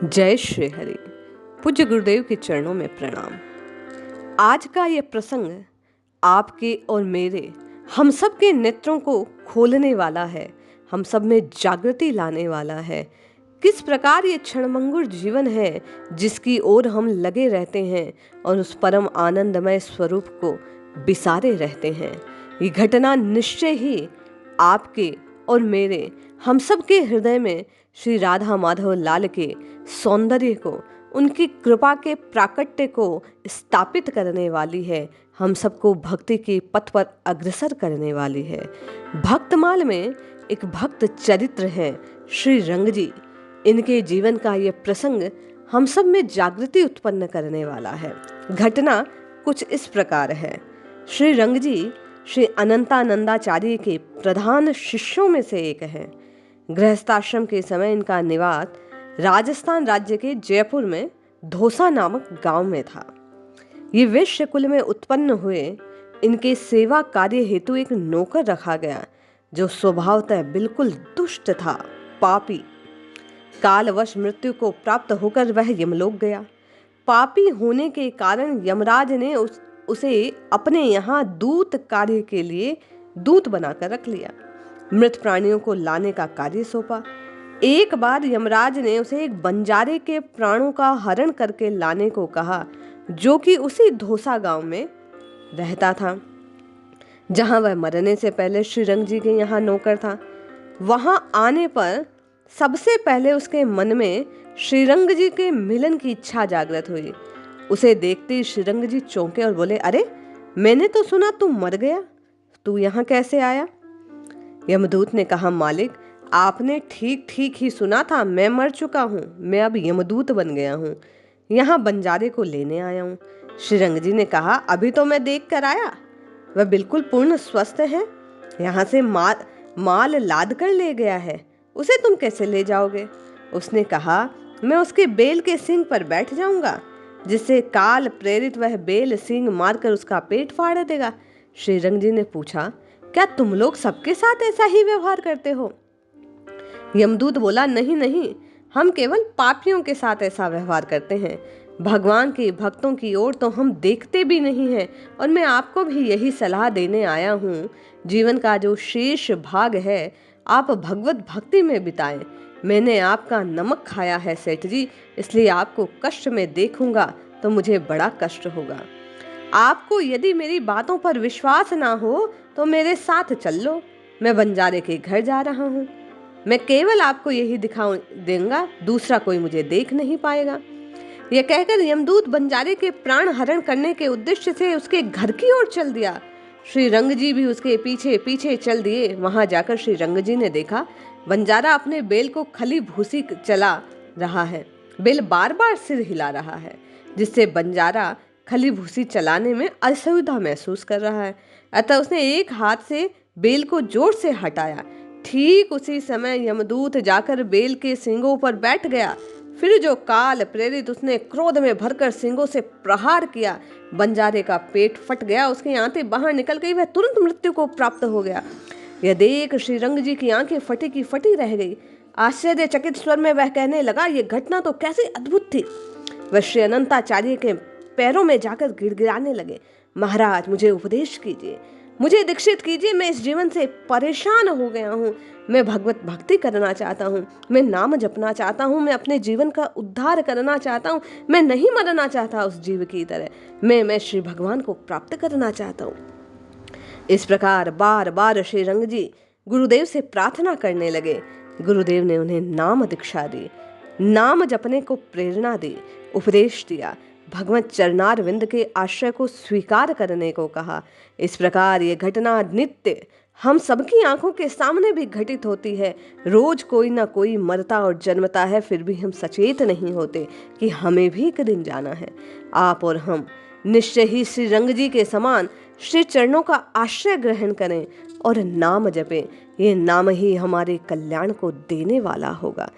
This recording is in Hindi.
जय श्री हरि। पूज्य गुरुदेव के चरणों में प्रणाम। आज का ये प्रसंग आपके और मेरे हम सब के नेत्रों को खोलने वाला है, हम सब में जागृति लाने वाला है। किस प्रकार ये क्षणभंगुर जीवन है जिसकी ओर हम लगे रहते हैं और उस परम आनंदमय स्वरूप को बिसारे रहते हैं। ये घटना निश्चय ही आपके और मेरे हम सब के हृदय में श्री राधा माधव लाल के सौंदर्य को, उनकी कृपा के प्राकट्य को स्थापित करने वाली है, हम सबको भक्ति के पथ पर अग्रसर करने वाली है। भक्तमाल में एक भक्त चरित्र है श्री रंग जी। इनके जीवन का यह प्रसंग हम सब में जागृति उत्पन्न करने वाला है। घटना कुछ इस प्रकार है। श्री रंग जी श्री अनंतानंदाचार्य के प्रधान शिष्यों में से एक है। गृहस्थाश्रम के समय इनका निवास राजस्थान राज्य के जयपुर में धोसा नामक गांव में था। ये वैश्य कुल में उत्पन्न हुए। इनके सेवा कार्य हेतु एक नौकर रखा गया जो स्वभावतः बिल्कुल दुष्ट था, पापी। कालवश मृत्यु को प्राप्त होकर वह यमलोक गया। पापी होने के कारण यमराज ने उसे अपने यहाँ दूत कार्य के लिए दूत बनाकर रख लिया। मृत प्राणियों को लाने का कार्य सौंपा। एक बार यमराज ने उसे एक बंजारे के प्राणों का हरण करके लाने को कहा, जो कि उसी धोसा गांव में रहता था जहां वह मरने से पहले श्रीरंग जी के यहाँ नौकर था। वहां आने पर सबसे पहले उसके मन में श्रीरंग जी के मिलन की इच्छा जागृत हुई। उसे देखते ही श्रीरंग जी चौंके और बोले, अरे मैंने तो सुना तू मर गया, तू यहाँ कैसे आया? यमदूत ने कहा, मालिक आपने ठीक ठीक ही सुना था, मैं मर चुका हूँ, मैं अब यमदूत बन गया हूँ, यहाँ बंजारे को लेने आया हूँ। श्रीरंग जी ने कहा, अभी तो मैं देख कर आया, वह बिल्कुल पूर्ण स्वस्थ है, यहाँ से माल लाद कर ले गया है, उसे तुम कैसे ले जाओगे? उसने कहा, मैं उसके बेल के सींग पर बैठ जाऊंगा, जिससे काल प्रेरित वह बेल सींग मारकर उसका पेट फाड़ देगा। श्रीरंग जी ने पूछा, क्या तुम लोग सबके साथ ऐसा ही व्यवहार करते हो? यमदूत बोला, नहीं नहीं, हम केवल पापियों के साथ ऐसा व्यवहार करते हैं, भगवान के भक्तों की ओर तो हम देखते भी नहीं हैं। और मैं आपको भी यही सलाह देने आया हूँ, जीवन का जो शेष भाग है आप भगवत भक्ति में बिताएं। मैंने आपका नमक खाया है सेठ जी, इसलिए आपको कष्ट में देखूंगा तो मुझे बड़ा कष्ट होगा। आपको यदि मेरी बातों पर विश्वास ना हो तो मेरे साथ चल लो, मैं बंजारे के घर जा रहा हूँ, मैं केवल आपको यही दिखा दूंगा, दूसरा कोई मुझे देख नहीं पाएगा। यह कहकर यमदूत बंजारे के प्राण हरण करने के उद्देश्य से उसके घर की ओर चल दिया। श्री रंग जी भी उसके पीछे पीछे चल दिए। वहां जाकर श्री रंग जी ने देखा बंजारा अपने बेल को खली भूसी चला रहा है। बेल बार बार सिर हिला रहा है, जिससे बंजारा खली भूसी चलाने में असुविधा महसूस कर रहा है। अतः उसने एक हाथ से बेल को जोर से हटाया। ठीक उसी समय यमदूत जाकर बेल के सींगों पर बैठ गया। फिर जो काल प्रेरित उसने क्रोध में भरकर सींगों से प्रहार किया, बंजारे का पेट फट गया, उसकी आंतें बाहर निकल गई, वह तुरंत मृत्यु को प्राप्त हो गया। यह देख श्रीरंग जी की आंखें फटी की फटी रह गई। आश्चर्यचकित स्वर में वह कहने लगा, यह घटना तो कैसी अद्भुत थी। वह श्री अनंताचार्य के पैरों में जाकर गिड़गिड़ाने लगे, महाराज मुझे उपदेश कीजिए, मुझे दीक्षित कीजिए, मैं इस जीवन से परेशान हो गया हूँ, मैं भगवत भक्ति करना चाहता हूँ, मैं नाम जपना चाहता हूँ, मैं अपने जीवन का उद्धार करना चाहता हूँ, मैं नहीं मरना चाहता उस जीव की तरह, मैं श्री भगवान को प्राप्त करना चाहता हूँ। इस प्रकार बार बार श्री रंग जी गुरुदेव से प्रार्थना करने लगे। गुरुदेव ने उन्हें नाम दीक्षा दी, नाम जपने को प्रेरणा दी, उपदेश दिया, भगवत चरणारविंद के आश्रय को स्वीकार करने को कहा। इस प्रकार ये घटना नित्य हम सबकी आंखों के सामने भी घटित होती है। रोज कोई ना कोई मरता और जन्मता है, फिर भी हम सचेत नहीं होते कि हमें भी एक दिन जाना है। आप और हम निश्चय ही श्री रंग जी के समान श्री चरणों का आश्रय ग्रहण करें और नाम जपें। ये नाम ही हमारे कल्याण को देने वाला होगा।